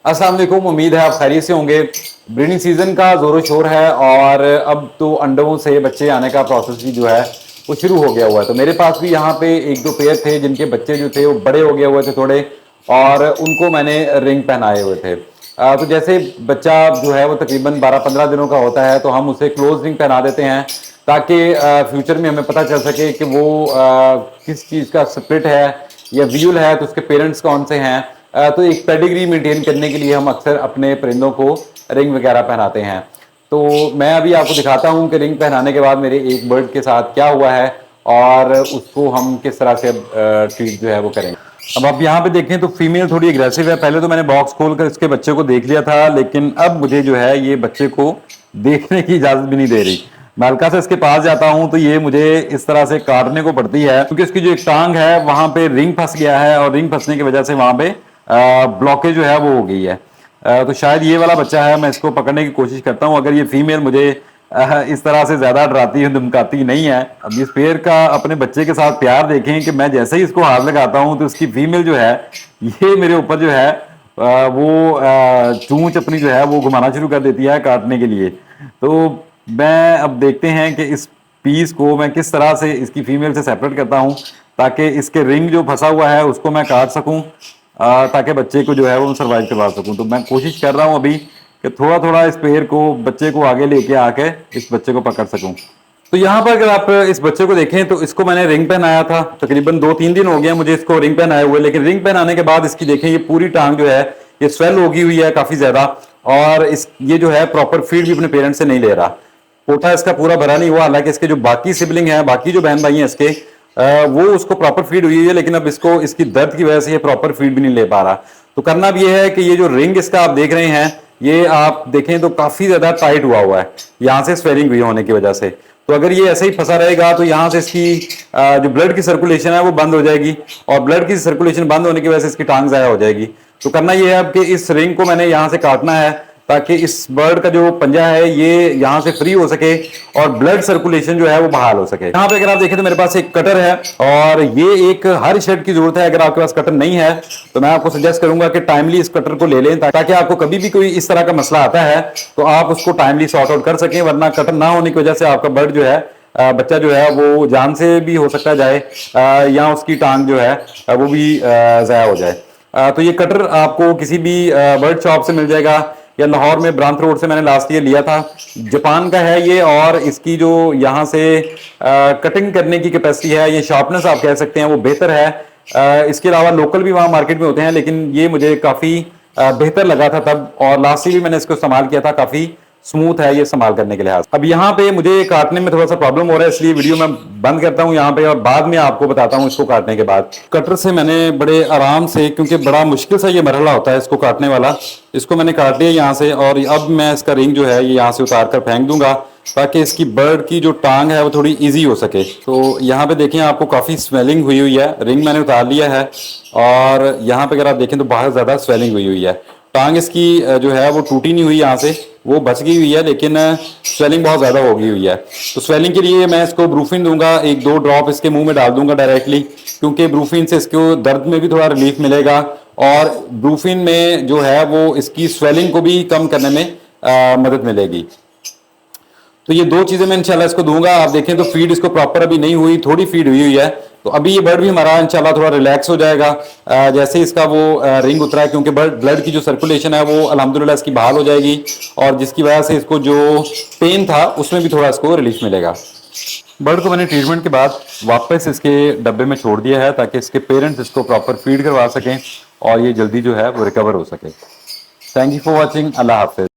अस्सलाम वालेकुम, उम्मीद है आप खैरियत से होंगे। ब्रीडिंग सीजन का जोरों शोर है और अब तो अंडों से बच्चे आने का प्रोसेस भी जो है वो शुरू हो गया हुआ है। तो मेरे पास भी यहाँ पे एक दो पेयर थे जिनके बच्चे जो थे वो बड़े हो गए हुए थे थोड़े, और उनको मैंने रिंग पहनाए हुए थे। तो जैसे बच्चा जो है वो तकरीबन 12-15 दिनों का होता है तो हम उसे क्लोज रिंग पहना देते हैं ताकि फ्यूचर में हमें पता चल सके कि वो किस चीज़ का स्प्लिट है या व्यूल है, तो उसके पेरेंट्स कौन से हैं। तो एक पेडिग्री मेंटेन करने के लिए हम अक्सर अपने परिंदों को रिंग वगैरह पहनाते हैं। तो मैं अभी आपको दिखाता हूं कि रिंग पहनाने के बाद मेरे एक बर्ड के साथ क्या हुआ है और उसको हम किस तरह से ट्रीट जो है वो करेंगे। अब आप यहाँ पे देखें तो फीमेल थोड़ी एग्रेसिव है। पहले तो मैंने बॉक्स खोलकर इसके बच्चे को देख लिया था, लेकिन अब मुझे जो है ये बच्चे को देखने की इजाजत भी नहीं दे रही। मैं हल्का से इसके पास जाता हूं तो ये मुझे इस तरह से काटने को पड़ती है, क्योंकि इसकी जो एक टांग है वहां पे रिंग फंस गया है और रिंग फंसने की वजह से वहां पे ब्लॉकेज जो है वो हो गई है। तो शायद ये वाला बच्चा है। मैं इसको पकड़ने की कोशिश करता हूँ। अगर ये फीमेल मुझे इस तरह से ज्यादा डराती धमकाती नहीं है। अब इस पेड़ का अपने बच्चे के साथ प्यार देखें कि मैं जैसे ही इसको हाथ लगाता हूँ तो इसकी फीमेल जो है ये मेरे ऊपर जो है वो चूंच अपनी जो है वो घुमाना शुरू कर देती है काटने के लिए। तो मैं अब देखते हैं कि इस पीस को मैं किस तरह से इसकी फीमेल से सेपरेट करता हूँ ताकि इसके रिंग जो फंसा हुआ है उसको मैं काट सकूं, ताकि बच्चे को जो है वो सर्वाइव करवा सकूं। तो मैं कोशिश कर रहा हूं अभी कि थोड़ा थोड़ा इस पेड़ को बच्चे को आगे लेके आके इस बच्चे को पकड़ सकूं। तो यहाँ पर अगर आप इस बच्चे को देखें तो इसको मैंने रिंग पहनाया था। तकरीबन 2-3 दिन हो गए मुझे इसको रिंग पहनाए हुए, लेकिन रिंग पहनाने के बाद इसकी देखें ये पूरी टांग जो है ये स्वेल होगी हुई है काफी ज्यादा, और इस ये जो है प्रॉपर फीड भी अपने पेरेंट्स से नहीं ले रहा। कोटा इसका पूरा भरा नहीं हुआ, हालांकि इसके जो बाकी सिबलिंग है, बाकी जो बहन भाई हैं इसके, वो उसको प्रॉपर फीड हुई है, लेकिन अब इसको इसकी दर्द की वजह से ये प्रॉपर फीड भी नहीं ले पा रहा। तो करना भी ये है कि ये जो रिंग इसका आप देख रहे हैं ये आप देखें तो काफी ज्यादा टाइट हुआ है, यहाँ से स्वेलिंग हुई होने की वजह से। तो अगर ये ऐसे ही फंसा रहेगा तो यहाँ से इसकी जो ब्लड की सर्कुलेशन है वो बंद हो जाएगी, और ब्लड की सर्कुलेशन बंद होने की वजह से इसकी टांग जाया हो जाएगी। तो करना ये है अब कि इस रिंग को मैंने यहाँ से काटना है ताकि इस बर्ड का जो पंजा है ये यहाँ से फ्री हो सके और ब्लड सर्कुलेशन जो है वो बहाल हो सके। यहाँ पे अगर आप देखें तो मेरे पास एक कटर है, और ये एक हर शेड की जरूरत है। अगर आपके पास कटर नहीं है तो मैं आपको सजेस्ट करूंगा कि टाइमली इस कटर को ले लें, ताकि आपको कभी भी कोई इस तरह का मसला आता है तो आप उसको टाइमली सॉर्ट आउट कर सकें। वरना कटर ना होने की वजह से आपका बर्ड जो है बच्चा जो है वो जान से भी हो सकता जाए, या उसकी टांग जो है वो भी ज़ाया हो जाए। तो ये कटर आपको किसी भी बर्ड शॉप से मिल जाएगा, या लाहौर में ब्रांथ रोड से मैंने लास्ट ईयर लिया था। जापान का है ये, और इसकी जो यहाँ से कटिंग करने की कैपेसिटी है, ये शार्पनेस आप कह सकते हैं, वो बेहतर है। इसके अलावा लोकल भी वहाँ मार्केट में होते हैं, लेकिन ये मुझे काफ़ी बेहतर लगा था तब, और लास्ट ईयर भी मैंने इसको इस्तेमाल किया था। काफ़ी स्मूथ है ये इस्तेमाल करने के लिहाज। अब यहाँ पे मुझे काटने में थोड़ा सा प्रॉब्लम हो रहा है, इसलिए वीडियो मैं बंद करता हूँ यहाँ पे, और बाद में आपको बताता हूँ इसको काटने के बाद। कटर से मैंने बड़े आराम से, क्योंकि बड़ा मुश्किल सा ये मरहला होता है इसको काटने वाला, इसको मैंने काट लिया यहाँ से। और अब मैं इसका रिंग जो है ये यहाँ से उतार कर फेंक दूंगा ताकि इसकी बर्ड की जो टांग है वो थोड़ी ईजी हो सके। तो यहाँ पे देखें आपको काफ़ी स्वेलिंग हुई हुई है। रिंग मैंने उतार लिया है, और यहाँ पे अगर आप देखें तो बहुत ज़्यादा स्वेलिंग हुई हुई है। टांग इसकी जो है वो टूटी नहीं हुई, यहाँ से वो बच गई हुई है, लेकिन स्वेलिंग बहुत ज़्यादा हो गई हुई है। तो स्वेलिंग के लिए मैं इसको ब्रूफिन दूंगा, 1-2 ड्रॉप इसके मुंह में डाल दूंगा डायरेक्टली, क्योंकि ब्रूफिन से इसको दर्द में भी थोड़ा रिलीफ मिलेगा, और ब्रूफिन में जो है वो इसकी स्वेलिंग को भी कम करने में मदद मिलेगी। तो ये 2 चीज़ें मैं इंशाल्लाह इसको दूंगा। आप देखें तो फीड इसको प्रॉपर अभी नहीं हुई, थोड़ी फीड हुई हुई है। तो अभी ये बर्ड भी हमारा इंशाल्लाह थोड़ा रिलैक्स हो जाएगा जैसे इसका वो रिंग उतरा है, क्योंकि ब्लड की जो सर्कुलेशन है वो अल्हम्दुलिल्लाह इसकी बहाल हो जाएगी, और जिसकी वजह से इसको जो पेन था उसमें भी थोड़ा इसको रिलीफ मिलेगा। बर्ड को मैंने ट्रीटमेंट के बाद वापस इसके डब्बे में छोड़ दिया है ताकि इसके पेरेंट्स इसको प्रॉपर फीड करवा सकें और ये जल्दी जो है वो रिकवर हो सके। Thank you for watching. Allah Hafiz.